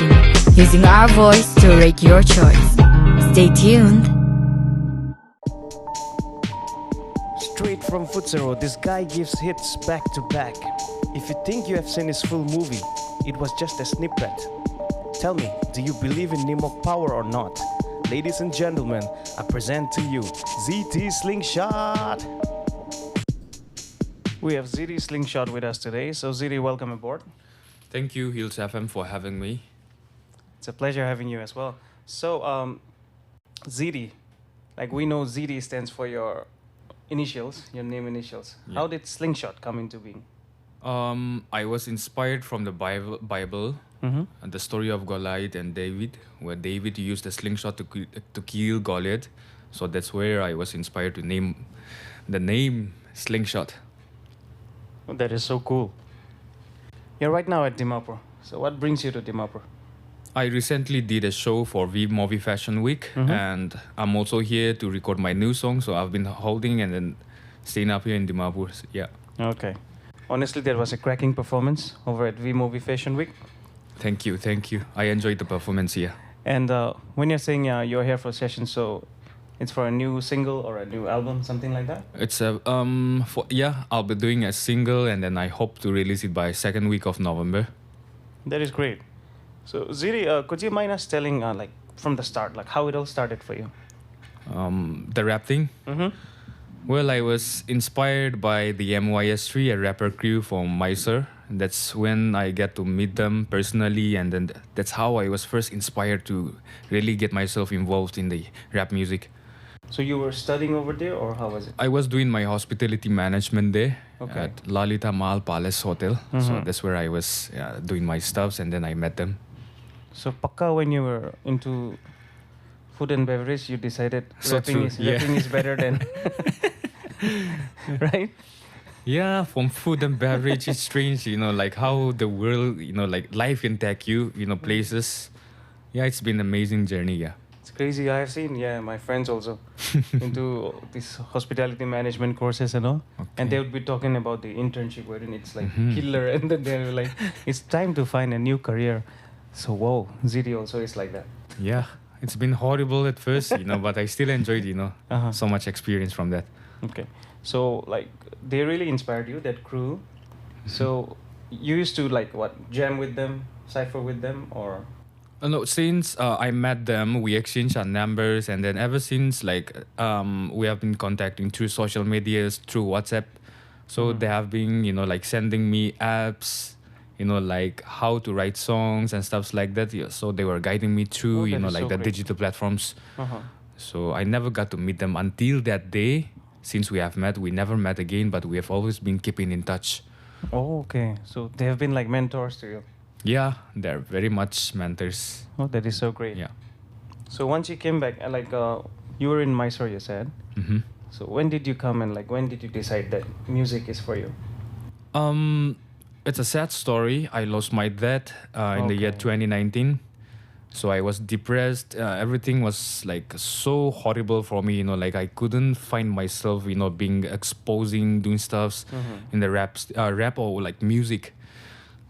Coversation, using our voice to rate your choice. Stay tuned. Straight from Pfutsero, this guy gives hits back to back. If you think you have seen his full movie, it was just a snippet. Tell me, do you believe in Nimok power or not? Ladies and gentlemen, I present to you ZT Slingshot. We have ZT Slingshot with us today, so ZT, welcome aboard. Thank you, Hills FM, for having me. It's a pleasure having you as well. So, ZT, like we know ZT stands for your initials, your name initials. Yeah. How did Slingshot come into being? I was inspired from the Bible, the story of Goliath and David, where David used a slingshot to kill Goliath. So that's where I was inspired to name the name Slingshot. Oh, that is so cool. You're right now at Dimapur. So what brings you to Dimapur? I recently did a show for V Movie Fashion Week, and I'm also here to record my new song. So I've been holding and then staying up here in Dimapur. Yeah. Okay. Honestly, there was a cracking performance over at V Movie Fashion Week. Thank you. I enjoyed the performance here. And when you're saying you're here for a session, so it's for a new single or a new album, something like that? It's I'll be doing a single, and then I hope to release it by second week of November. That is great. So ZT, could you mind us telling like from the start, like how it all started for you? The rap thing. Well, I was inspired by the MYS3, a rapper crew from Mysore. That's when I get to meet them personally, and then that's how I was first inspired to really get myself involved in the rap music. So you were studying over there, or how was it? I was doing my hospitality management there Okay. at Lalita Mahal Palace Hotel. So that's where I was doing my stuffs, and then I met them. So Pakka, when you were into food and beverage, you decided So rapping true, rapping is better than... right? Yeah, from food and beverage, it's strange, like how the world, like life can take you, places. Yeah, it's been an amazing journey, yeah. It's crazy. I have seen, my friends also into these hospitality management courses and all. Okay. And they would be talking about the internship wherein it's like killer. And then they're like, it's time to find a new career. So, whoa, ZT also is like that. Yeah, it's been horrible at first, but I still enjoyed, Uh-huh. so much experience from that. Okay. So, like, they really inspired you, that crew. So, you used to, like, jam with them, cypher with them, or... No, since I met them, we exchanged our numbers, and then ever since, like, we have been contacting through social medias, through WhatsApp. So they have been, like sending me apps, like how to write songs and stuff like that. Yeah, so they were guiding me through, that is like so the great. digital platforms. Uh-huh. So I never got to meet them until that day. Since we have met, we never met again, but we have always been keeping in touch. Oh, okay. So, they have been, like, mentors to you. Yeah, they're very much mentors. Oh, that is so great. Yeah. So, once you came back, you were in Mysore, you said. So, when did you come and, like, when did you decide that music is for you? It's a sad story. I lost my dad in the year Okay. 2019. So I was depressed. Everything was like so horrible for me. Like I couldn't find myself. Being exposing, doing stuffs in the rap or like music.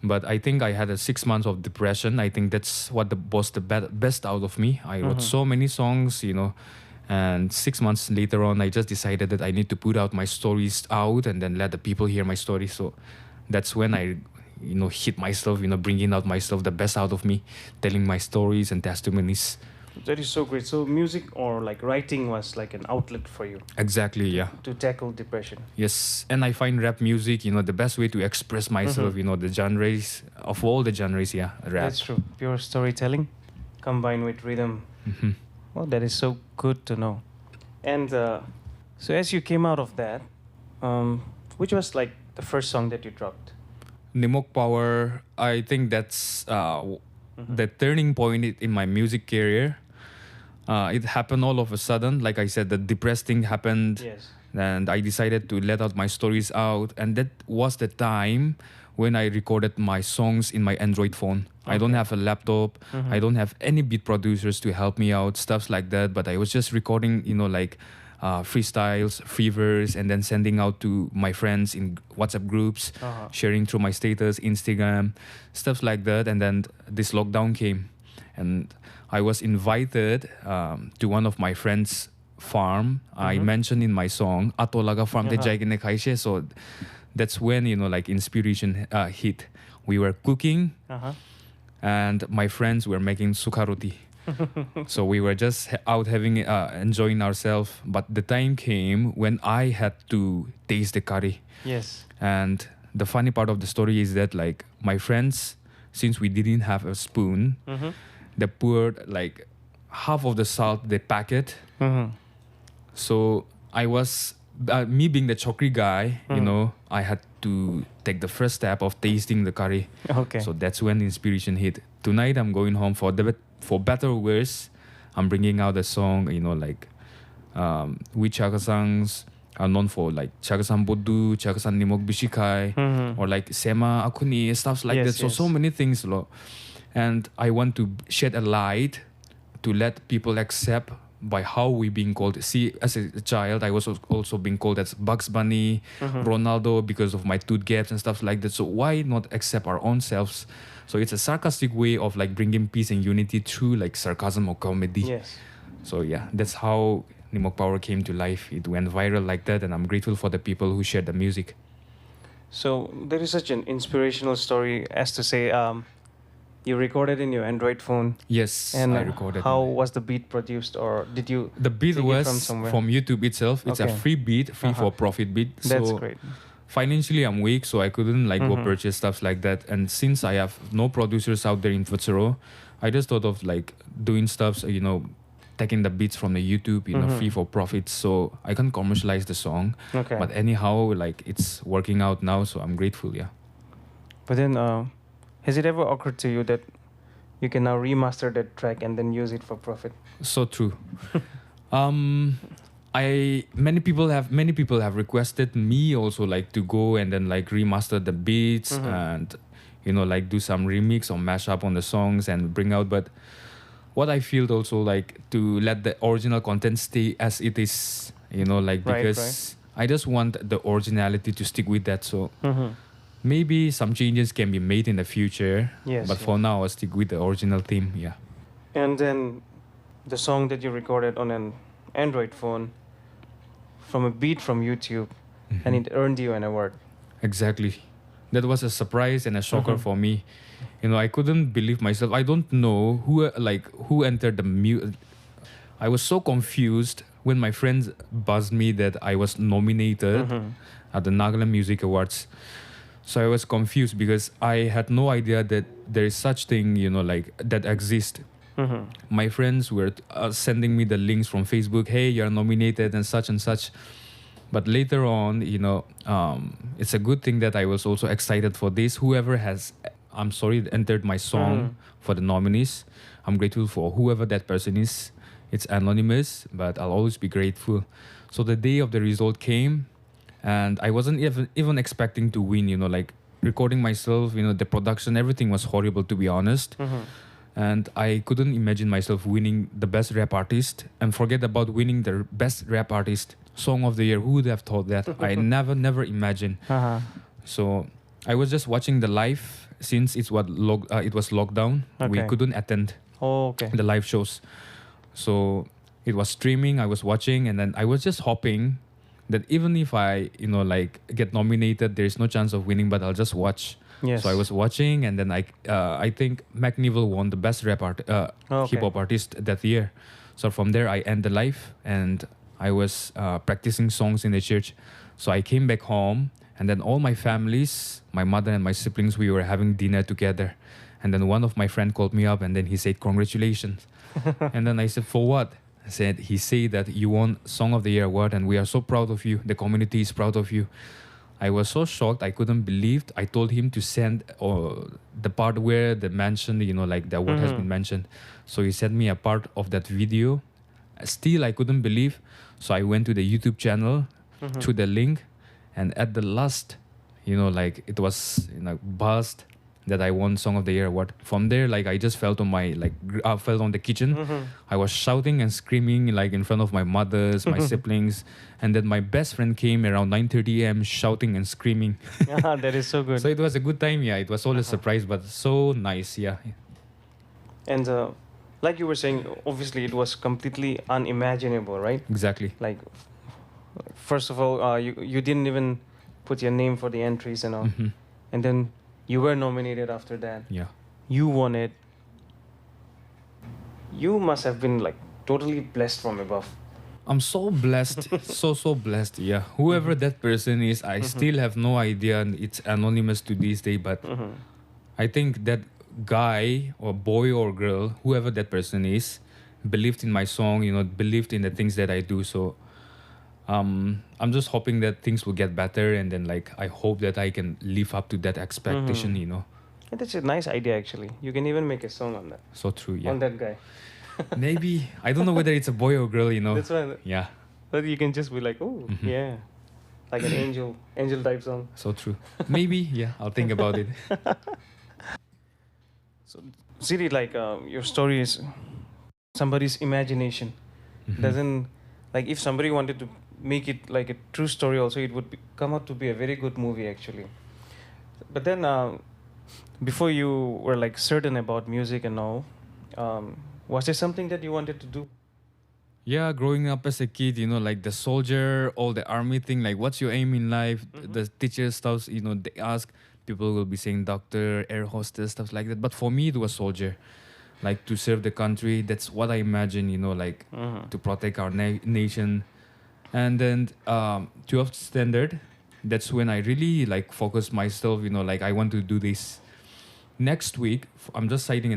But I think I had 6 months of depression. I think that's what was the best out of me. I wrote so many songs, and 6 months later on, I just decided that I need to put out my stories out and then let the people hear my story. So that's when I hit myself, bringing out myself, the best out of me, telling my stories and testimonies. That is so great. So music or like writing was like an outlet for you Exactly, yeah. to tackle depression. Yes, and I find rap music, the best way to express myself, the genres, of all the genres, yeah, rap. That's true. Pure storytelling combined with rhythm. Well, that is so good to know. And so as you came out of that, which was like the first song that you dropped? Nimok Power, I think that's the turning point in my music career. It happened all of a sudden. Like I said, the depressed thing happened. Yes. And I decided to let out my stories out. And that was the time when I recorded my songs in my Android phone. I don't have a laptop. I don't have any beat producers to help me out, stuff like that. But I was just recording, freestyles, free verse, and then sending out to my friends in WhatsApp groups, sharing through my status, Instagram, stuff like that. And then this lockdown came, and I was invited to one of my friends' farm. I mentioned in my song Atolaga farm te jaigine khaise. So that's when like inspiration hit. We were cooking, and my friends were making sukharuti. So we were just out having enjoying ourselves. But the time came when I had to taste the curry. Yes. And the funny part of the story is that like my friends, since we didn't have a spoon, they poured like half of the salt, they pack it. So I was, me being the chokri guy, I had to take the first step of tasting the curry. Okay. So that's when inspiration hit. Tonight I'm going home for better or worse. I'm bringing out a song, like which Chagasangs are known for, like Chagasan Bodu, Chagasan Nimok Bishikai, or like Sema Akuni, stuff like that. So many things, and I want to shed a light to let people accept by how we being called. See, as a child, I was also being called as Bugs Bunny, Ronaldo, because of my tooth gaps and stuff like that. So why not accept our own selves? So it's a sarcastic way of like bringing peace and unity through like sarcasm or comedy. Yes. So yeah, that's how Nimok Power came to life. It went viral like that, and I'm grateful for the people who shared the music. So there is such an inspirational story, as to say, you recorded in your Android phone. Yes, and I recorded. How was the beat produced, or did you? The beat take was it from somewhere? from YouTube itself. It's a free beat, free for profit beat. That's so great. Financially, I'm weak, so I couldn't like go purchase stuff like that. And since I have no producers out there in Pfutsero, I just thought of like doing stuff, taking the beats from the YouTube, free for profit. So I can commercialize the song. Okay. But anyhow, like it's working out now, so I'm grateful. Yeah. But then, has it ever occurred to you that you can now remaster that track and then use it for profit? So true. Many people have requested me also like to go and then like remaster the beats and like do some remix or mashup on the songs and bring out. But what I feel also like to let the original content stay as it is, because I just want the originality to stick with that. So maybe some changes can be made in the future. Yes. But for now, I'll stick with the original theme. Yeah. And then the song that you recorded on an Android phone from a beat from YouTube, and it earned you an award. Exactly. That was a surprise and a shocker for me. I couldn't believe myself. I don't know who entered the I was so confused when my friends buzzed me that I was nominated at the Nagaland Music Awards. So I was confused because I had no idea that there is such thing, that exists. My friends were sending me the links from Facebook. Hey, you're nominated and such. But later on, it's a good thing that I was also excited for this. Whoever has, entered my song for the nominees, I'm grateful for whoever that person is. It's anonymous, but I'll always be grateful. So the day of the result came, and I wasn't even expecting to win. Like recording myself, the production, everything was horrible, to be honest. And I couldn't imagine myself winning the best rap artist, and forget about winning the best rap artist song of the year. Who would have thought that? I never imagined. So I was just watching the live since it was lockdown. We couldn't attend the live shows. So it was streaming, I was watching, and then I was just hoping that even if I, get nominated, there's no chance of winning, but I'll just watch. Yes. So I was watching, and then I think McNivel won the best hip hop artist that year. So from there, I end the live, and I was practicing songs in the church. So I came back home, and then all my families, my mother and my siblings, we were having dinner together. And then one of my friend called me up, and then he said, "Congratulations." And then I said, "For what?" He said that you won Song of the Year award, and we are so proud of you. The community is proud of you. I was so shocked. I couldn't believe. I told him to send the part where the mention, the award has been mentioned. So he sent me a part of that video. Still, I couldn't believe. So I went to the YouTube channel, through the link, and at the last, it was buzzed. that I won Song of the Year award. From there, like I just felt on my fell on the kitchen. I was shouting and screaming like in front of my mothers, my siblings, and then my best friend came around 9:30 a.m. shouting and screaming. That is so good. So it was a good time. Yeah, it was all a surprise, but so nice. Yeah, And like you were saying, obviously it was completely unimaginable, right? exactly. Like, first of all, you didn't even put your name for the entries and all, and then you were nominated after that. Yeah. You won it. You must have been like totally blessed from above. I'm so blessed, so blessed. Yeah, whoever that person is, I still have no idea. And it's anonymous to this day, but I think that guy or boy or girl, whoever that person is, believed in my song. Believed in the things that I do. So, I'm just hoping that things will get better, and then like I hope that I can live up to that expectation. And that's a nice idea, actually. You can even make a song on that. So true. Yeah. On that guy. Maybe I don't know whether it's a boy or girl. That's why. Yeah. But you can just be like, oh, yeah, like an angel type song. So true. Maybe. Yeah. I'll think about it. So, Siri, like your story is somebody's imagination. Doesn't, like, if somebody wanted to make it like a true story, also it would come out to be a very good movie, actually. But then, before you were like certain about music and all, was there something that you wanted to do? Yeah, growing up as a kid, like the soldier, all the army thing, like what's your aim in life? The teacher stuff, they ask, people will be saying doctor, air hostess, stuff like that. But for me, it was soldier, like to serve the country. That's what I imagine, like to protect our nation. And then 12th standard, that's when I really like focused myself, like I want to do this. Next week, I'm just citing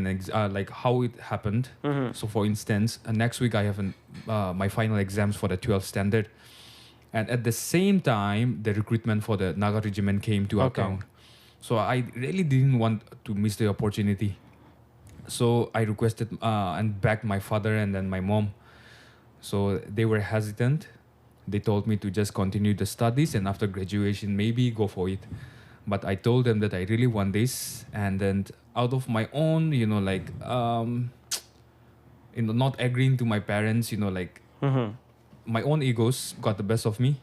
like how it happened. So, for instance, next week I have my final exams for the 12th standard, and at the same time, the recruitment for the Naga Regiment came to account. So I really didn't want to miss the opportunity. So I requested and begged my father and then my mom. So they were hesitant. They told me to just continue the studies and after graduation maybe go for it. But I told them that I really want this, and then out of my own, not agreeing to my parents, my own egos got the best of me.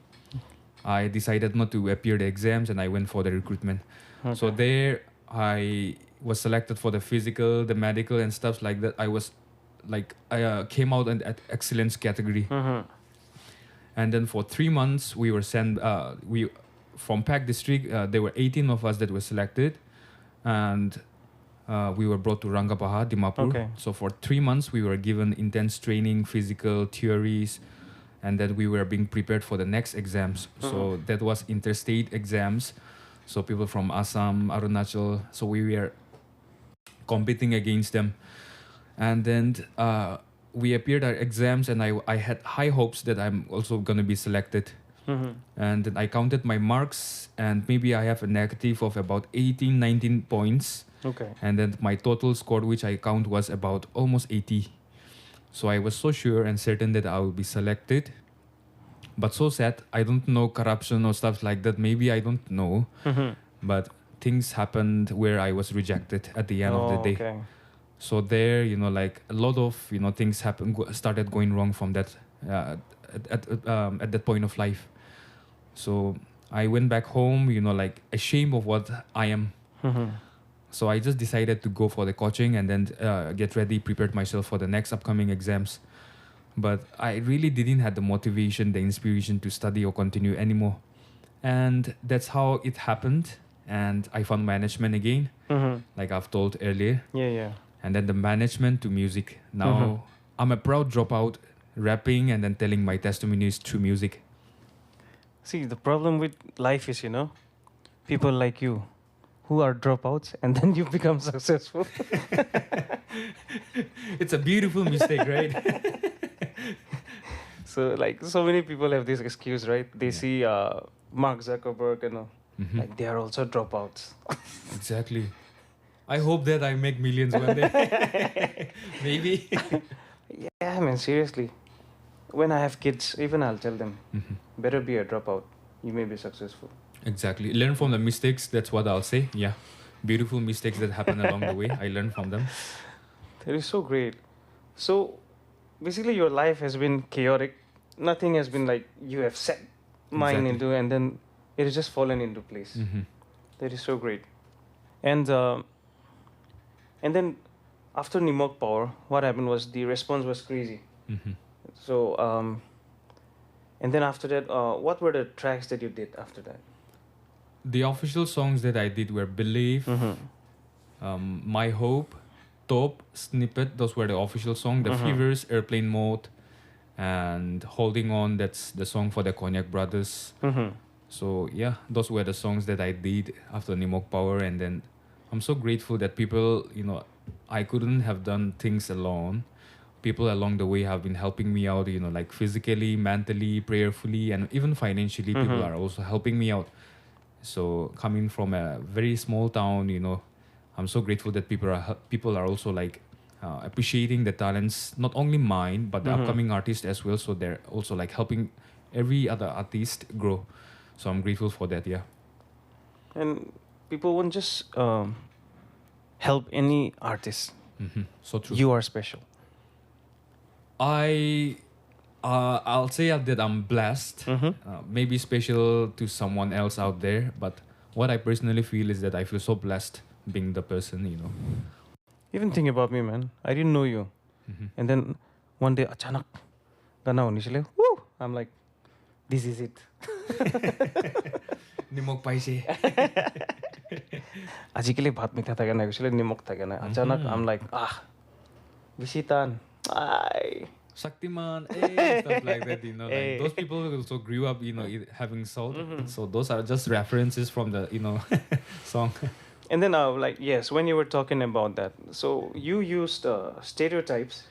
I decided not to appear the exams, and I went for the recruitment. So there, I was selected for the physical, the medical, and stuff like that. I came out at excellence category. And then for 3 months, we were sent. From Pak district, there were 18 of us that were selected, and we were brought to Rangkapaha, Dimapur. So for 3 months, we were given intense training, physical, theories, and then we were being prepared for the next exams. So that was interstate exams. So people from Assam, Arunachal, so we were competing against them. And then we appeared our exams, and I had high hopes that I'm also going to be selected. And then I counted my marks, and maybe I have a negative of about 18, 19 points. And then my total score, which I count, was about almost 80. So I was so sure and certain that I will be selected. But so sad, I don't know corruption or stuff like that. Maybe I don't know. But things happened where I was rejected at the end of the day. So there, like a lot of, things started going wrong from that at that point of life. So I went back home, like ashamed of what I am. So I just decided to go for the coaching and then get ready, prepared myself for the next upcoming exams. But I really didn't have the motivation, the inspiration to study or continue anymore. And that's how it happened. And I found management again, like I've told earlier. And then the management to music. Now I'm a proud dropout, rapping and then telling my testimonies through music. See, the problem with life is, people like you who are dropouts and then you become successful. It's a beautiful mistake, right? So, like, so many people have this excuse, right? They see Mark Zuckerberg and like they are also dropouts. Exactly. I hope that I make millions one day. Maybe. Yeah, man, seriously. When I have kids, even I'll tell them, better be a dropout. You may be successful. Exactly. Learn from the mistakes. That's what I'll say. Yeah. beautiful mistakes that happen along the way. I learned from them. That is so great. So basically, your life has been chaotic. Nothing has been like you have set mind Exactly. into, and then it has just fallen into place. Hmm. That is so great. And then after Nimok Power, what happened was the response was crazy. Hmm. So and then after that, what were the tracks that you did after that? The official songs that I did were Believe, My Hope, Top, Snippet. Those were the official song. The Fevers, Airplane Mode, and Holding On. That's the song for the Cognac Brothers. So yeah, those were the songs that I did after Nimok Power, and then I'm so grateful that people, I couldn't have done things alone. People along the way have been helping me out, like physically, mentally, prayerfully, and even financially. People are also helping me out. So coming from a very small town, I'm so grateful that people are also like appreciating the talents, not only mine but the upcoming artists as well. So they're also like helping every other artist grow. So I'm grateful for that. Yeah. And people won't just help any artist. So true. You are special. I'll say that I'm blessed, maybe special to someone else out there, but what I personally feel is that I feel so blessed being the person. Even think about me, man. I didn't know you. And then one day, achanak, gana initially, woo! I'm like, this is it. Nimok paise. Ajikile bhat mitha thaga na, usually nimok thaga na. Achanak, I'm like, Vishitan, ay. Shaktiman, stuff like that, like those people also grew up, having salt. So those are just references from the, song. And then, yes, when you were talking about that, so you used stereotypes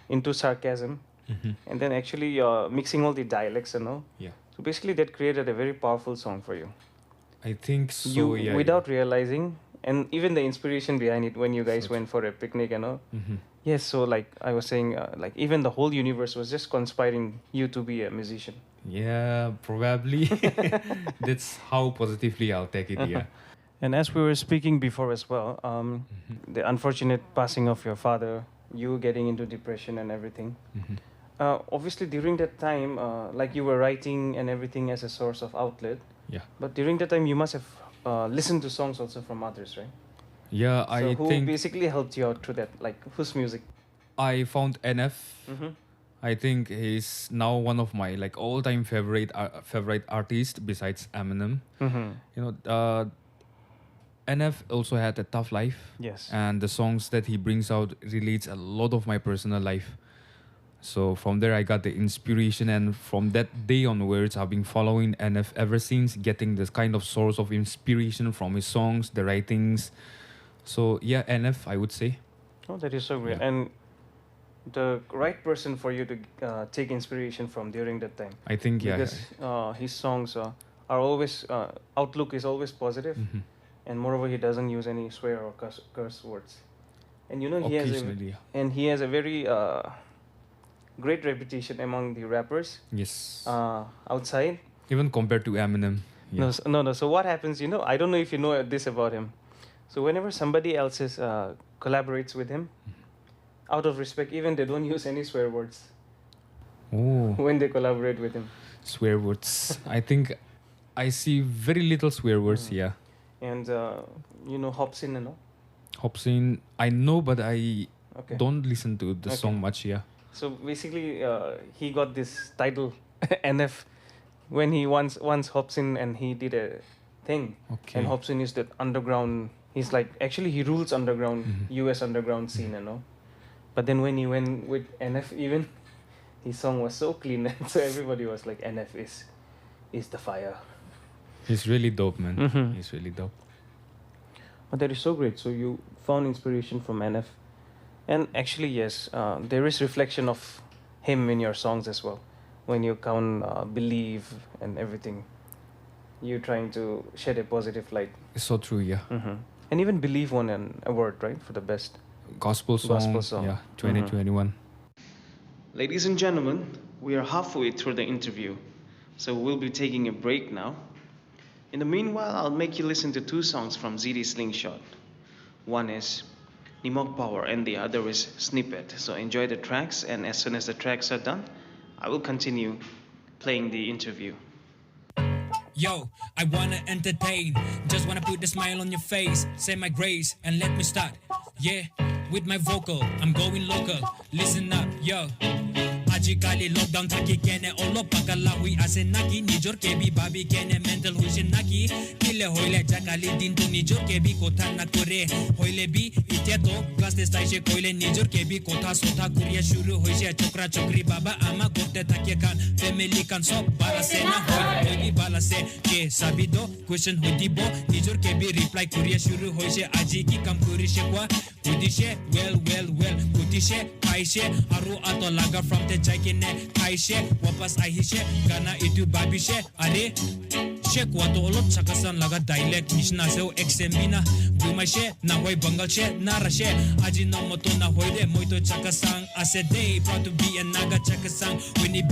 into sarcasm, and then actually mixing all the dialects and all. Yeah. So basically, that created a very powerful song for you. I think so. You Yeah. without realizing, and even the inspiration behind it when you guys went for a picnic and all. Yes, so like I was saying, like even the whole universe was just conspiring you to be a musician. Yeah, probably. That's how positively I'll take it. Yeah. And as we were speaking before as well, the unfortunate passing of your father, you getting into depression and everything. Obviously, during that time, like you were writing and everything as a source of outlet. Yeah. But during that time, you must have listened to songs also from others, right? Yeah, So I who think basically helped you out through that? Like whose music? I found NF. I think he's now one of my like all-time favorite artists besides Eminem. NF also had a tough life. Yes. And the songs that he brings out relates a lot of my personal life. So from there I got the inspiration, and from that day onwards I've been following NF ever since, getting this kind of source of inspiration from his songs, the writings. So yeah, NF I would say. Oh, that is so great. Yeah. And the right person for you to take inspiration from during that time. I think Because his songs are always, outlook is always positive. And moreover, he doesn't use any swear or curse words. And he occasionally. he has a very great reputation among the rappers Yes. outside. Even compared to Eminem. Yeah. No. So what happens, I don't know if you know this about him. So whenever somebody else collaborates with him, out of respect, even they don't use any swear words Oh, when they collaborate with him. swear words. I think I see very little swear words. Yeah. And Hobson and all. Hobson, I know, but I Okay. don't listen to the Okay. song much. Yeah. So basically, he got this title NF when he once Hobson, and he did a thing. Okay. And Hobson is that underground. He's like actually he rules underground U.S. underground scene and all. But then when he went with NF, even his song was so clean, and so everybody was like, NF is the fire. He's really dope, man. Mhm. He's really dope. But that is so great. So you found inspiration from NF. And actually, yes, there is reflection of him in your songs as well. When you count Believe and everything, you're trying to shed a positive light. It's so true, yeah. And even Believe won an award, right, for the best Gospel song. Yeah, 2021. Ladies and gentlemen, we are halfway through the interview, so we'll be taking a break now. In the meanwhile, I'll make you listen to two songs from ZD Slingshot. One is Nimog Power and the other is Snippet. So enjoy the tracks, and as soon as the tracks are done, I will continue playing the interview. Yo, I wanna entertain, just wanna put a smile on your face. Say my grace and let me start. Yeah, with my vocal, I'm going local. Listen up, yo. Ajikali lockdown thaki kene olo pakala hui ase naki nijor kebi babi kene mental huishin naki kile hoile jakali din tu nijor kebi kotha na kore hoile bi iteto class test aise koile nijor kebi kotha sotha kuriya shuru hoise chokra chokri baba ama gote thake kan family kan sob bala se na hoi bi bala se ke sabido question hodibo nijor kebi reply kuriya shuru hoise aji ki kam kuri shekwa kudishe well kudishe kaishe aru ato laga from the jaikine kaishe wapas ahishe gana itu babishe are shek wato olot chakasan laga dialect mishna seo exemina bumashe na hoi bangalshe narashe aji no moto na hoide moito chakasang ase day proud to be a naga chakasang winnie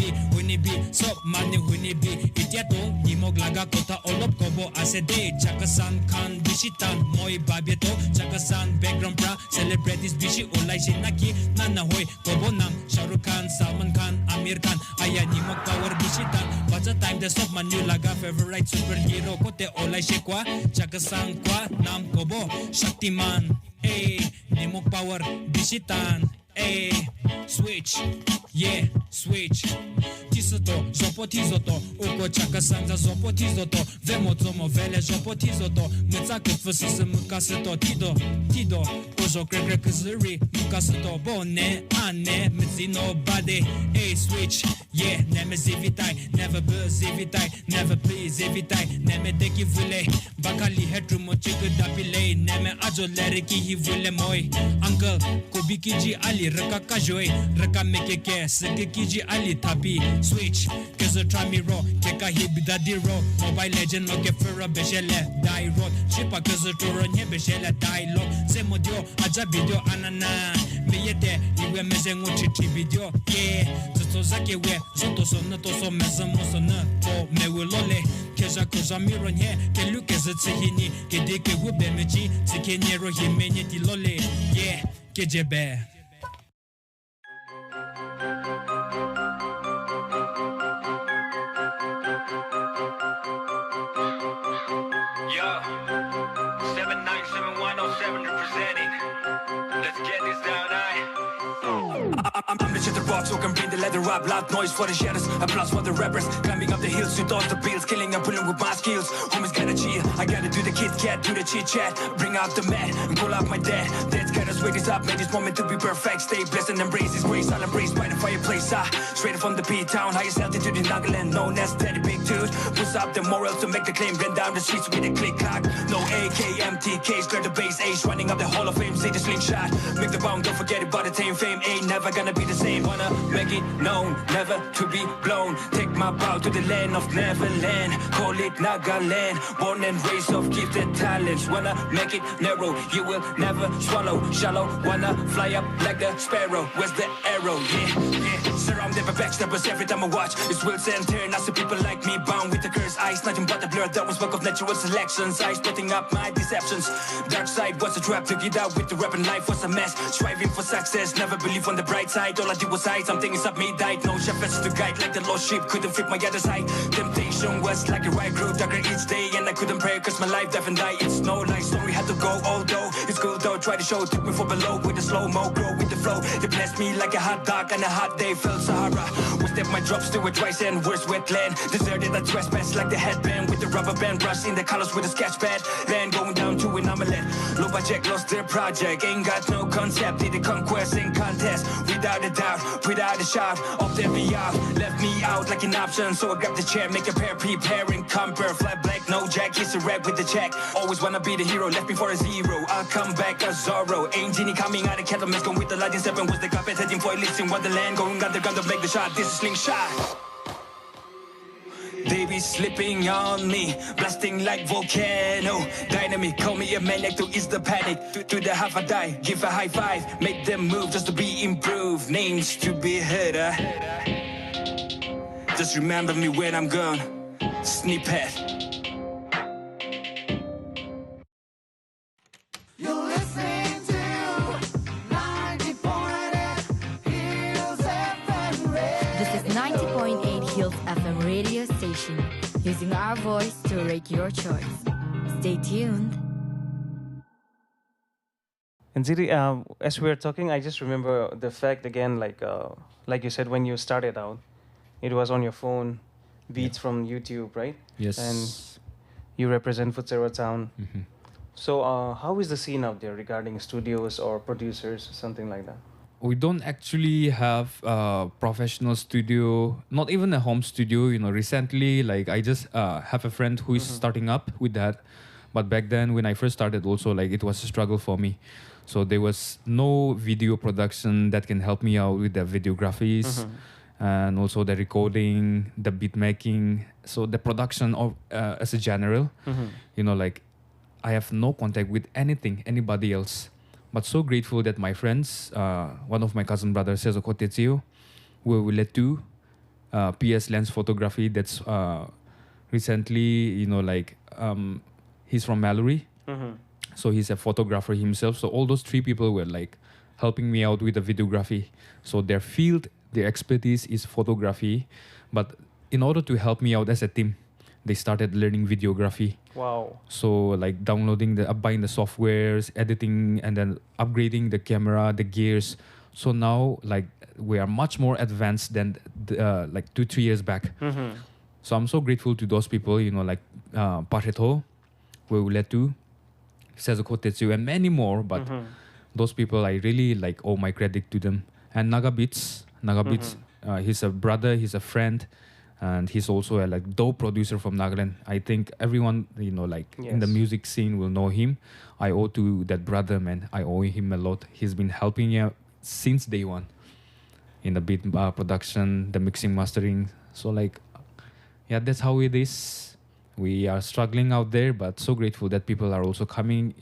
be so mani winnie be itiato nimog laga kota olop kobo ase day chakasan kan bishitan moi babieto chakasan background pra celebrities bishi olai shinaki nana hoi kobo nam Shahrukh Khan Salman Khan Amir Khan aya nimog power bishitan bacha time the stop manu laga favorite superhero kote olai shekwa chakasang kwa nam kobo Shaktiman nimog power bishitan switch yeah switch tisoto zopo tizoto uko chakasanga zopo tizoto vemo zomo vele zopo tizoto mutaka fusise mukaseto tido ojo krekre kuzuri mukaseto bone ane mizino bade switch yeah neme zivitai never buzz zivitai never please zivitai neme deki vule bakali hetrumo chiku dapile neme ajo leriki hi vule moi uncle kubikiji ali raka kajoi raka mekeke sekekiji ali tapi switch kezo tramiro keka hibida diro mobile legend no kefera beshele dai road chipa kezo toro nye beshele dai lo semodio aja video anana meyete iwe mezengu chichi video yeah zoto zake we zoto sona to so mezamo sona to mewolole keja koja miro nye kelu kezo tsihini kedeke wube meji tikenyero himenye dilole yeah kejebe Yo, 797-107 representing. Let's get this down, I'm the chatterbox who can bring the leather up. Loud noise for the shadows, applause for the rappers. Climbing up the hills with all the bills, killing and pulling with my skills. Homies gotta chill, I gotta do the Kit Kat, do the chit chat. Bring out the mat and pull out my dad. That's gotta wake this up, make this moment to be perfect. Stay blessed and embrace His grace. I'll embrace by the fireplace. Straight from the P-town, highest altitude in Nagaland, known as Daddy Big Dude. Push up the morals to make the claim, run down the streets with a click clock. No AKMTK, clear the base, Ace running up the Hall of Fame. Say the slingshot, make the bomb, don't forget about the tame fame. Ain't never gonna be the same. Wanna make it known, never to be blown. Take my bow to the land of Neverland. Call it Nagaland, born and raised of gifted talents. Wanna make it narrow, you will never swallow. Shallow, wanna fly up like the sparrow. Where's the arrow? Yeah. Surrounded by backstabbers every time I watch. It's wheels and turn. I see people like me bound with the cursed eyes. Nothing but the blur, that was work of natural selections. I splitting up my deceptions. Dark side was a trap to get out with the rap and life was a mess. Striving for success, never believe on the bright side. All I did was hide, something is up me died. No shepherds to guide like the lost sheep. Couldn't fit my other side. Temptation was like a right road, darker each day. And I couldn't pray cause my life death and die. It's no life story, had to go. Although it's cool though, try to show. Took me for below with the slow-mo, grow with the flow. They blessed me like a hot dog on a hot day. Felt Sahara. We step my drops to it twice and worse wetland. Deserted I trespass like the headband. With the rubber band brush in the colors with a sketch pad. Land going down to an omelette. Low budget lost their project. Ain't got no concept. Did the conquest in contest. Without a doubt, without a shout. Off there be out. Left me out like an option. So I grabbed the chair, make a pair, prepare and compare. Fly black, no jack, kiss a rap with the check. Always wanna be the hero, left me for a zero. I'll come back as Zorro. Ain't genie coming out of Catalyst. Going with the light in 7 was the carpet. Heading for a list in Wonderland. Going underground to make the shot. This is Slingshot. They be slipping on me, blasting like volcano. Dynamic, call me a maniac to ease the panic. To the half I die, give a high five. Make them move just to be improved. Names to be heard. Just remember me when I'm gone. Snippet. Coversation, using our voice to rate your choice. Stay tuned. And Ziri, as we were talking, I just remember the fact again, like you said, when you started out, it was on your phone, beats from YouTube, right? Yes. And you represent Pfutsero town. Mhm. So how is the scene out there regarding studios or producers, something like that? We don't actually have a professional studio, not even a home studio. Recently, like I just have a friend who is starting up with that. But back then, when I first started, also like it was a struggle for me. So there was no video production that can help me out with the videographies and also the recording, the beat making. So the production of as a general, like I have no contact with anybody else. But so grateful that my friends, one of my cousin brothers, says Pfutsero, will let do PS lens photography. That's recently, he's from Mallory. So he's a photographer himself. So all those three people were like helping me out with the videography. So their field, their expertise is photography. But in order to help me out as a team, they started learning videography. Wow. So like downloading buying the softwares, editing, and then upgrading the camera, the gears. So now like we are much more advanced than like 2-3 years back. So I'm so grateful to those people, like Pareto, Wewuletu, Sezoko Tetsu, and many more. But those people, I really like owe my credit to them. And Nagabeats, he's a brother, he's a friend, and he's also a like dope producer from Nagaland. I think everyone, in the music scene will know him. I owe to that brother, man. I owe him a lot. He's been helping me out since day one in the beat production, the mixing, mastering. So like, yeah, that's how it is. We are struggling out there, but so grateful that people are also coming,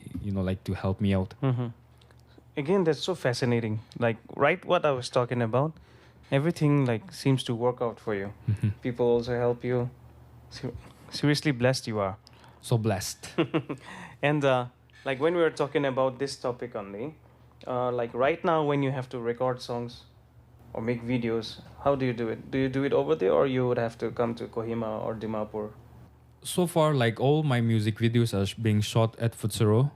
to help me out. Again, that's so fascinating. Like, right, what I was talking about, everything like seems to work out for you. People also help you. Seriously blessed you are. So blessed. And like when we were talking about this topic only, like right now when you have to record songs or make videos, how do you do it? Do you do it over there, or you would have to come to Kohima or Dimapur? So far, like all my music videos are being shot at Pfutsero.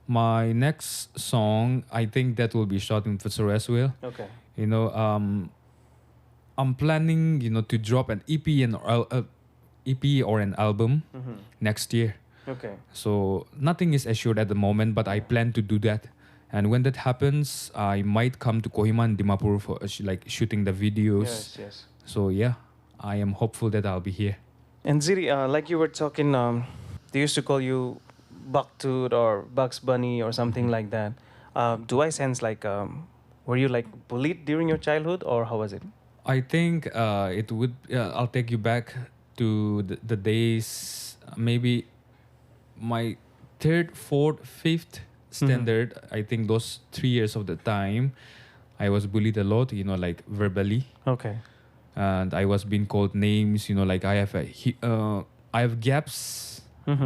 My next song, I think that will be shot in Pfutsero as well. Okay. I'm planning, to drop an EP and EP or an album next year. Okay. So nothing is assured at the moment, but I plan to do that. And when that happens, I might come to Kohima and Dimapur for like shooting the videos. Yes. So yeah, I am hopeful that I'll be here. And Ziri, like you were talking, they used to call you Bucktooth or Bugs Bunny or something like that. Do I sense like, were you like bullied during your childhood, or how was it? I think it would. I'll take you back to the days, maybe my third, fourth, fifth standard. I think those 3 years of the time, I was bullied a lot. Like verbally. Okay. And I was being called names. Like I have gaps,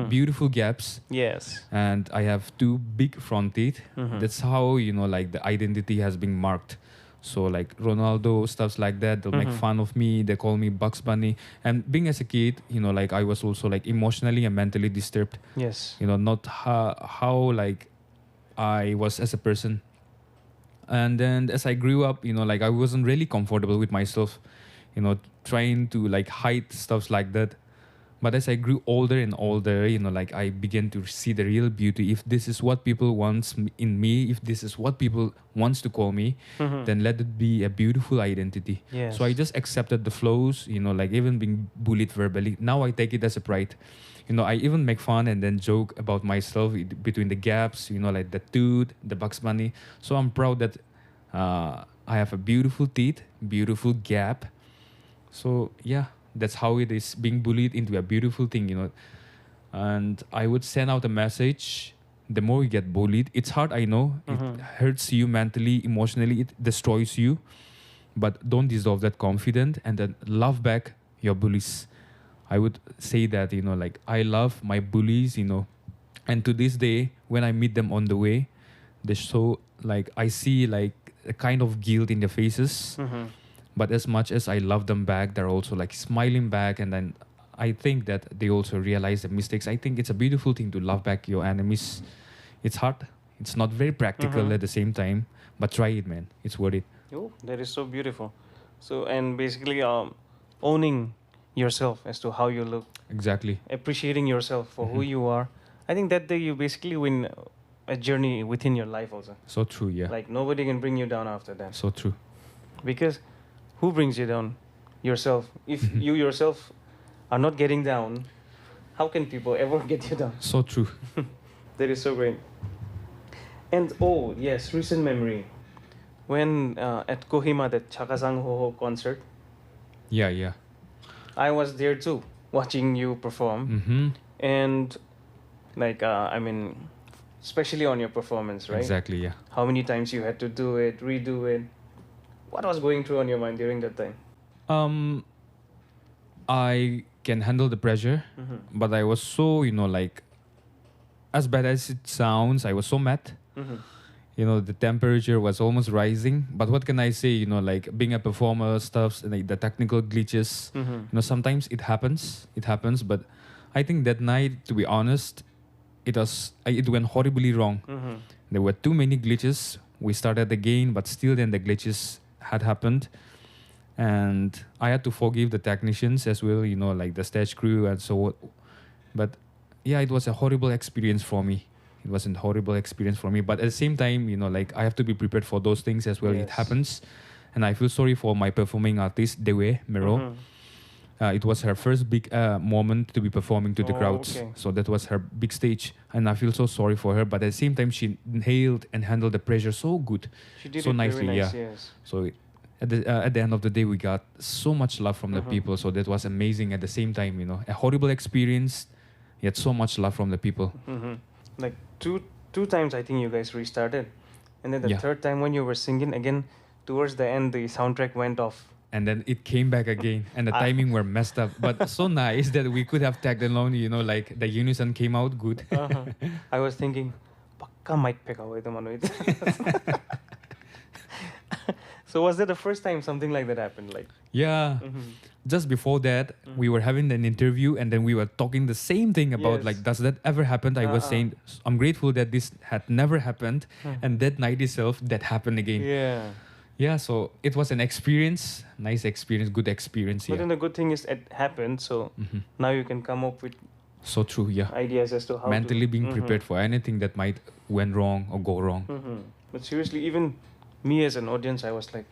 beautiful gaps. Yes. And I have 2 big front teeth. That's how like the identity has been marked. So like Ronaldo, stuffs like that, they'll make fun of me. They call me Bugs Bunny. And being as a kid, like I was also like emotionally and mentally disturbed. Yes. Not how like I was as a person. And then as I grew up, like I wasn't really comfortable with myself, trying to like hide stuff like that. But as I grew older and older, like I began to see the real beauty. If this is what people want in me, if this is what people wants to call me, then let it be a beautiful identity. Yes. So I just accepted the flows, like even being bullied verbally. Now I take it as a pride. I even make fun and then joke about myself between the gaps, like the tooth, the Bugs Bunny. So I'm proud that I have a beautiful teeth, beautiful gap. So yeah, that's how it is, being bullied into a beautiful thing, And I would send out a message. The more you get bullied, it's hard, I know. It hurts you mentally, emotionally, it destroys you. But don't dissolve that confidence and then love back your bullies. I would say that, like I love my bullies, and to this day, when I meet them on the way, they're so like, I see like a kind of guilt in their faces. But as much as I love them back, they're also like smiling back, and then I think that they also realize the mistakes. I think it's a beautiful thing to love back your enemies. It's hard. It's not very practical at the same time, but try it, man. It's worth it. Oh, that is so beautiful. So, and basically, owning yourself as to how you look, Exactly. appreciating yourself for who you are. I think that day you basically win a journey within your life also. So true, yeah. Like nobody can bring you down after that. So true. Because who brings you down? Yourself. If you yourself are not getting down, how can people ever get you down? So true. That is so great. And oh yes, recent memory. When at Kohima, that Chakasang Ho Ho concert, Yeah, yeah. I was there too, watching you perform. Mm-hmm. And like, I mean, especially on your performance, right? Exactly, yeah. How many times you had to do it, redo it. What was going through on your mind during that time? I can handle the pressure, but I was so, like, as bad as it sounds, I was so mad. The temperature was almost rising. But what can I say? Like being a performer, stuff, like the technical glitches. Sometimes it happens. It happens. But I think that night, to be honest, it went horribly wrong. There were too many glitches. We started again, but still, then the glitches had happened, and I had to forgive the technicians as well. Like the stage crew and so on. But yeah, it was a horrible experience for me. It wasn't a horrible experience for me, but at the same time, like I have to be prepared for those things as well. It Yes. happens, and I feel sorry for my performing artist, Dewe Mero. It was her first big moment to be performing to the Oh, crowds, okay. so that was her big stage, and I feel so sorry for her. But at the same time, she nailed and handled the pressure so good, She did so it nicely. very nice, Yeah. yes. So at the end of the day, we got so much love from the people. So that was amazing. At the same time, a horrible experience, yet so much love from the people. Like two times I think you guys restarted, and then the Yeah. third time when you were singing again, towards the end the soundtrack went off. And then it came back again, and the timing were messed up. But so nice that we could have tagged along. Like the unison came out good. I was thinking, "Pakka mic pick away the manu." So was that the first time something like that happened? Like, Yeah. Just before that, we were having an interview, and then we were talking the same thing about Yes. like, does that ever happen? I was saying, I'm grateful that this had never happened, and that night itself, that happened again. yeah. Yeah, so it was an experience, nice experience, good experience. But Yeah, then the good thing is it happened, so now you can come up with so true. Yeah, ideas as to how mentally to, being prepared for anything that might went wrong or go wrong. But seriously, even me as an audience, I was like,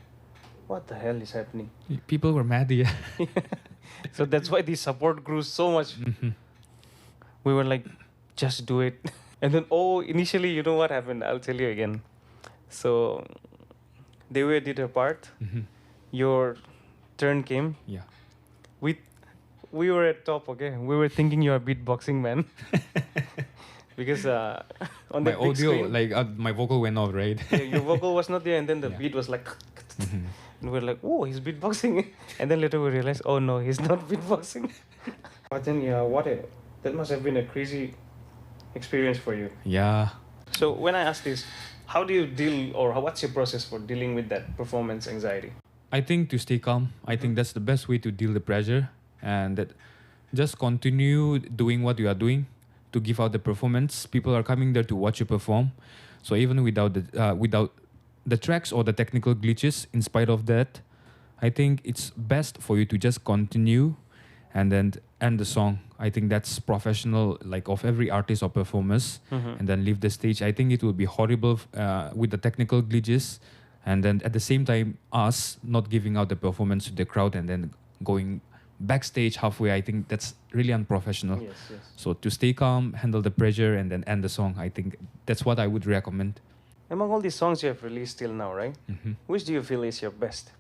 what the hell is happening? People were mad. Yeah. So that's why the support grew so much. We were like, just do it. And then, initially, you know what happened? I'll tell you again. So, Dewe did her part. Your turn came. Yeah. We were at top, okay? We were thinking you're a beatboxing man. Because on My the big audio, screen, like my vocal went off, right? yeah, your vocal was not there, and then the Yeah. beat was like... And we're like, oh, he's beatboxing. And then later we realized, oh no, he's not beatboxing. But then, yeah, that must have been a crazy experience for you. Yeah. So when I ask this, how do you deal, or what's your process for dealing with that performance anxiety? I think to stay calm. I think that's the best way to deal the pressure, and that just continue doing what you are doing to give out the performance. People are coming there to watch you perform, so even without the tracks or the technical glitches, in spite of that, I think it's best for you to just continue and then end the song. I think that's professional, like of every artist or performers, and then leave the stage. I think it would be horrible with the technical glitches, and then at the same time us not giving out the performance to the crowd and then going backstage halfway. I think that's really unprofessional. Yes, yes. So to stay calm, handle the pressure, and then end the song. I think that's what I would recommend. Among all these songs you have released till now, right? Which do you feel is your best?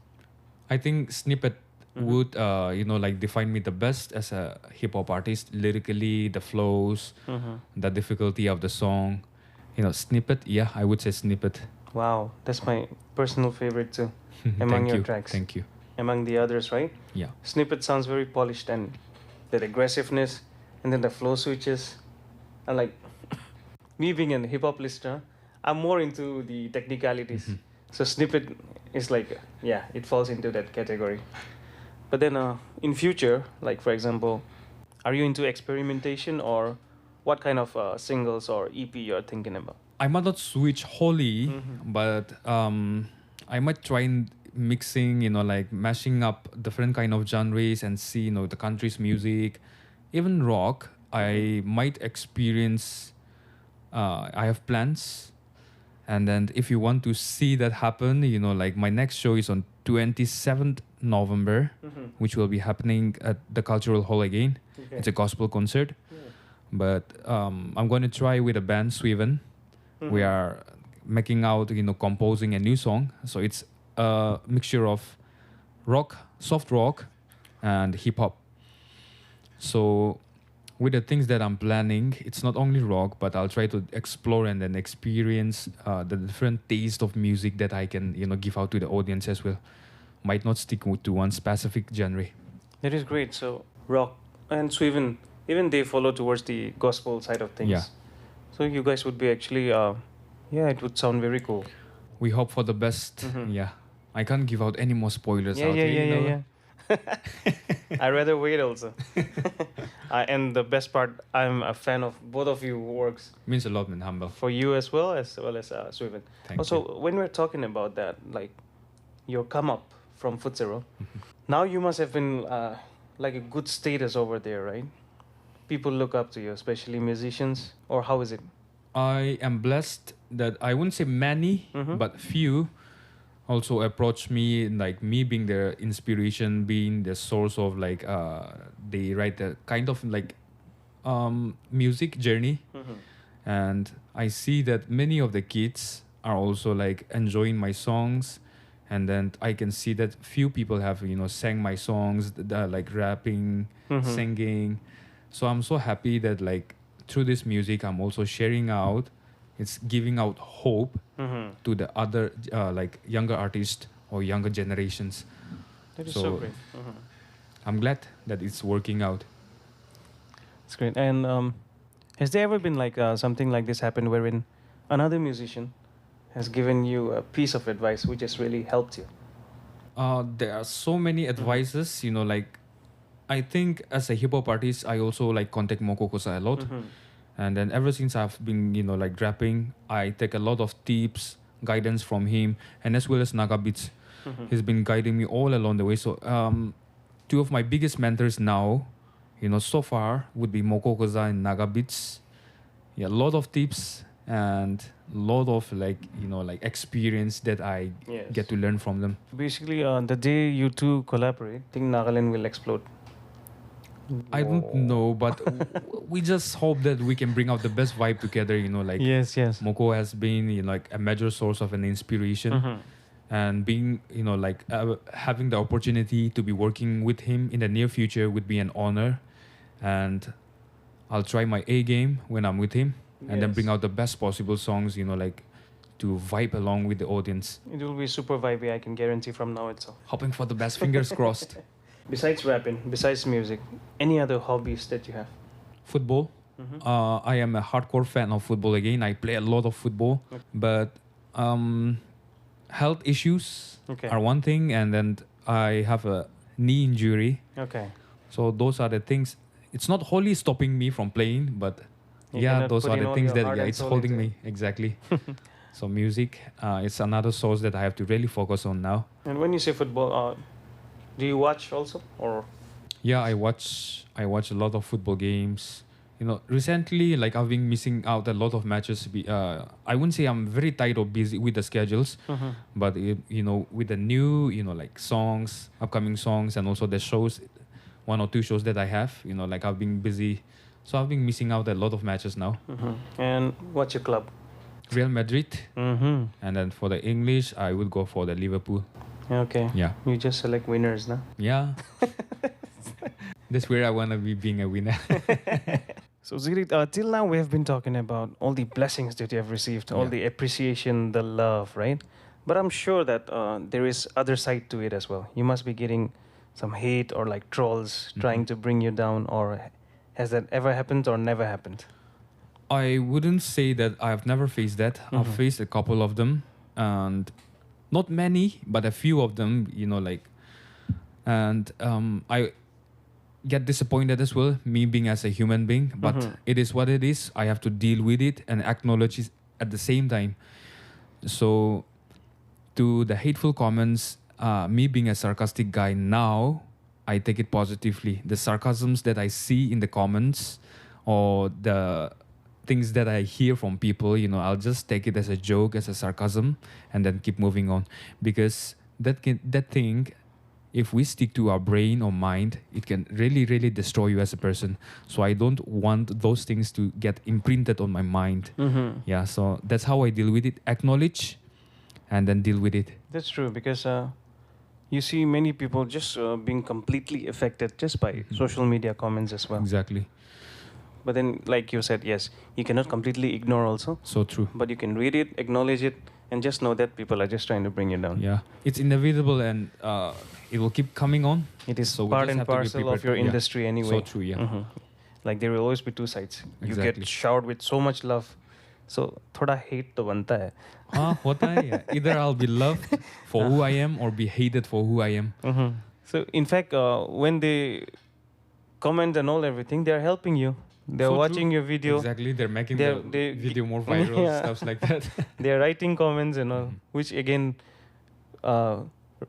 I think Snippet would like define me the best as a hip hop artist. Lyrically, the flows, the difficulty of the song. Snippet. Yeah, I would say Snippet. Wow, that's my personal favorite too. Among Thank your you. tracks. Thank you. Among the others, right? Yeah. Snippet sounds very polished, and that aggressiveness, and then the flow switches. And like me being a hip hop listener, I'm more into the technicalities. So Snippet it's like, yeah, it falls into that category. But then in future, like for example, are you into experimentation, or what kind of singles or EP you're thinking about? I might not switch wholly, but I might try and mixing, like mashing up different kind of genres and see, the country's music, even rock. I might experience. I have plans, and then if you want to see that happen, like my next show is on 27th November, which will be happening at the Cultural Hall again. Okay. It's a gospel concert, but I'm going to try with a band, Sweven. We are making out, composing a new song. So it's a mixture of rock, soft rock, and hip hop. So with the things that I'm planning, it's not only rock, but I'll try to explore and then experience the different taste of music that I can, give out to the audience as well. Might not stick to one specific genre. That is great. So rock and Sweven, even they follow towards the gospel side of things. Yeah. So you guys would be actually, yeah, it would sound very cool. We hope for the best. Yeah. I can't give out any more spoilers out here. Yeah. I rather wait also. And the best part, I'm a fan of both of you works. Means a lot, man. Humble. For you as well as Sweven. Thank Also, when we're talking about that, like your come up from Pfutsero, now you must have been like a good status over there, right? People look up to you, especially musicians, or how is it? I am blessed that I wouldn't say many, but few also approach me, like me being their inspiration, being the source of like they write the kind of like music journey. And I see that many of the kids are also like enjoying my songs, and then I can see that few people have sang my songs, like rapping, singing. So I'm so happy that like through this music I'm also sharing out. It's giving out hope to the other like younger artists or younger generations. That is so great. I'm glad that it's working out. It's great. And has there ever been like something like this happened wherein another musician has given you a piece of advice which has really helped you? There are so many advices, like I think as a hip hop artist, I also like contact Moko Kosa a lot. And then ever since I've been, like rapping, I take a lot of tips, guidance from him, and as well as Naga Beats. He's been guiding me all along the way. So two of my biggest mentors now, so far would be Moko Kosa and Naga Beats. Yeah, a lot of tips and a lot of like, like experience that I get to learn from them. Basically, the day you two collaborate, I think Nagaland will explode. I don't know, but we just hope that we can bring out the best vibe together, like Yes. Moko has been like a major source of an inspiration, and being like having the opportunity to be working with him in the near future would be an honor, and I'll try my A game when I'm with him, and then bring out the best possible songs, like to vibe along with the audience. It will be super vibey, I can guarantee from now itself. Hoping for the best, fingers crossed. Besides rapping, besides music, any other hobbies that you have? Football. I am a hardcore fan of football again. I play a lot of football, but health issues are one thing, and then I have a knee injury. Okay. So those are the things. It's not wholly stopping me from playing, but those are the things that it's holding me. Exactly. So music, it's another source that I have to really focus on now. And when you say football, do you watch also, or? Yeah, I watch a lot of football games. Recently, like I've been missing out a lot of matches. I wouldn't say I'm very tight or busy with the schedules, but with the new, like songs, upcoming songs, and also the shows, 1 or 2 shows that I have, like I've been busy, so I've been missing out a lot of matches now. And what's your club? Real Madrid, and then for the English, I would go for the Liverpool. Okay. Yeah. You just select winners, no? Yeah. That's where I want to be, being a winner. So Zirit, till now we have been talking about all the blessings that you have received, all the appreciation, the love, right? But I'm sure that there is other side to it as well. You must be getting some hate or like trolls trying to bring you down, or has that ever happened or never happened? I wouldn't say that I've never faced that. I've faced a couple of them, and not many, but a few of them, like, and I get disappointed as well, me being as a human being, but it is what it is. I have to deal with it and acknowledge it at the same time. So to the hateful comments, me being a sarcastic guy now, I take it positively. The sarcasms that I see in the comments or the things that I hear from people, I'll just take it as a joke, as a sarcasm, and then keep moving on. Because that thing, if we stick to our brain or mind, it can really, really destroy you as a person. So I don't want those things to get imprinted on my mind. Yeah, so that's how I deal with it. Acknowledge and then deal with it. That's true, because you see many people just being completely affected just by social media comments as well. Exactly. But then, like you said, yes, you cannot completely ignore also. So true. But you can read it, acknowledge it, and just know that people are just trying to bring you down. Yeah, it's inevitable, and it will keep coming on. It is So we part just and have to be parcel of prepared. your Yeah. industry anyway. So true, yeah. Like there will always be two sides. You Exactly. get showered with so much love. So thoda hate to banta hai. Hota hai, yeah. Either I'll be loved for who I am or be hated for who I am. So in fact, when they comment and all everything, they are helping you. They're So watching true. your video. Exactly, they're making They're- the they- video more viral, Yeah. stuff like that. They're writing comments and all, which again,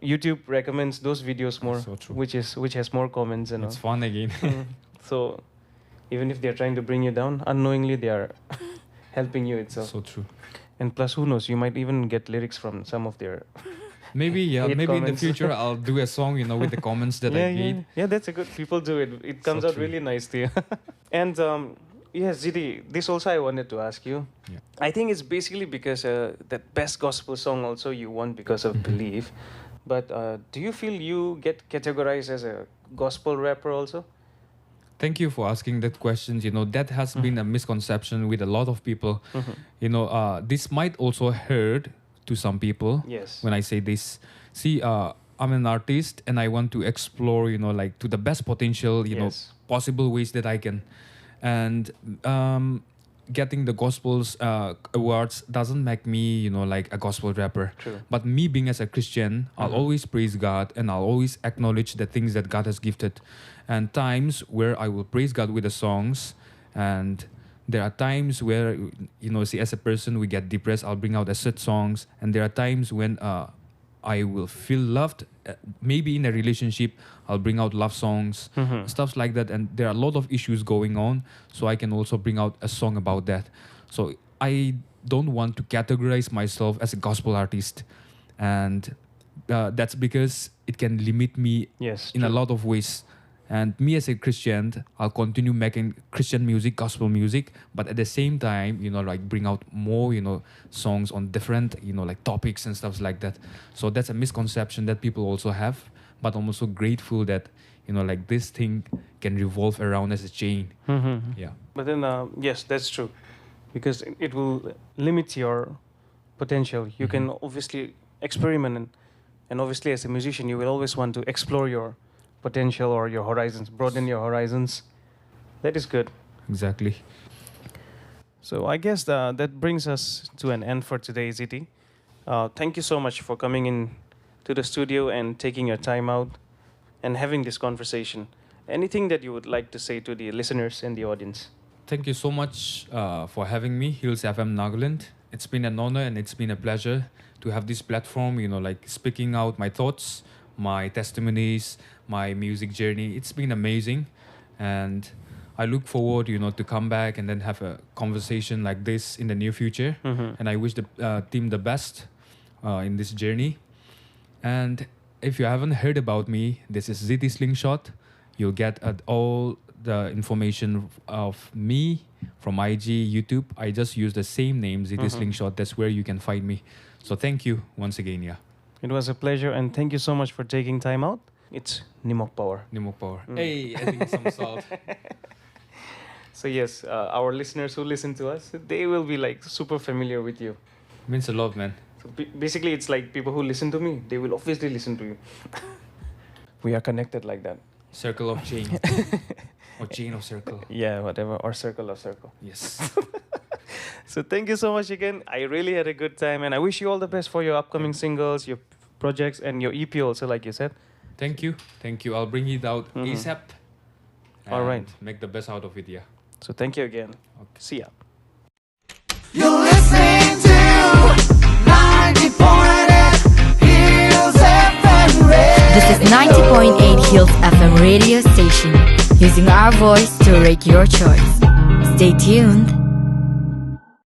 YouTube recommends those videos more, So true. which has more comments and It's all. fun again. So even if they're trying to bring you down, unknowingly they are helping you itself. So true. And plus, who knows? You might even get lyrics from some of their. Maybe, yeah, Hate maybe in the comments. future I'll do a song, with the comments that I made. Yeah, that's a good. People do it. It comes So out true. really nicely. And yes, Zidi, this also I wanted to ask you. Yeah. I think it's basically because that best gospel song also you won because of belief. But do you feel you get categorized as a gospel rapper also? Thank you for asking that question. That has been a misconception with a lot of people. This might also hurt to some people. Yes. When I say this. See, I'm an artist and I want to explore, like to the best potential, Yes. possible ways that I can. And getting the gospels awards doesn't make me, like a gospel rapper. True. But me being as a Christian, I'll always praise God and I'll always acknowledge the things that God has gifted. And times where I will praise God with the songs, and there are times where, see, as a person, we get depressed. I'll bring out the sad songs. And there are times when I will feel loved. Maybe in a relationship, I'll bring out love songs, stuff like that. And there are a lot of issues going on. So I can also bring out a song about that. So I don't want to categorize myself as a gospel artist. And that's because it can limit me Yes. in a lot of ways. And me as a Christian, I'll continue making Christian music, gospel music, but at the same time, like bring out more, songs on different, like topics and stuff like that. So that's a misconception that people also have. But I'm also grateful that, like this thing can revolve around as a chain. Yeah. But then, yes, that's true. Because it will limit your potential. You can obviously experiment. And obviously, as a musician, you will always want to explore your potential or your horizons, broaden your horizons. That is good. Exactly. So I guess that brings us to an end for today, Ziti. Thank you so much for coming in to the studio and taking your time out and having this conversation. Anything that you would like to say to the listeners and the audience? Thank you so much for having me, Hills FM Nagaland. It's been an honor and it's been a pleasure to have this platform, like speaking out my thoughts, my testimonies, my music journey. It's been amazing. And I look forward, to come back and then have a conversation like this in the near future. And I wish the team the best in this journey. And if you haven't heard about me, this is Ziti Slingshot. You'll get all the information of me from IG, YouTube. I just use the same name, Ziti Slingshot. That's where you can find me. So thank you once again, yeah. It was a pleasure, and thank you so much for taking time out. It's Nimok Power. Nimok Power. Hey, I think some salt. So yes, our listeners who listen to us, they will be like super familiar with you. Means a lot, man. So basically, it's like people who listen to me, they will obviously listen to you. We are connected like that. Circle of chain. Or chain of circle. Yeah, whatever. Or circle of circle. Yes. So thank you so much again. I really had a good time, and I wish you all the best for your upcoming singles, your projects, and your EP also, like you said. Thank you. I'll bring it out ASAP. All right. and Make the best out of it, yeah. So thank you again. See ya. You're listening to 90.8 Hills FM Radio. This is 90.8 Hills FM radio station, using our voice to rate your choice. Stay tuned.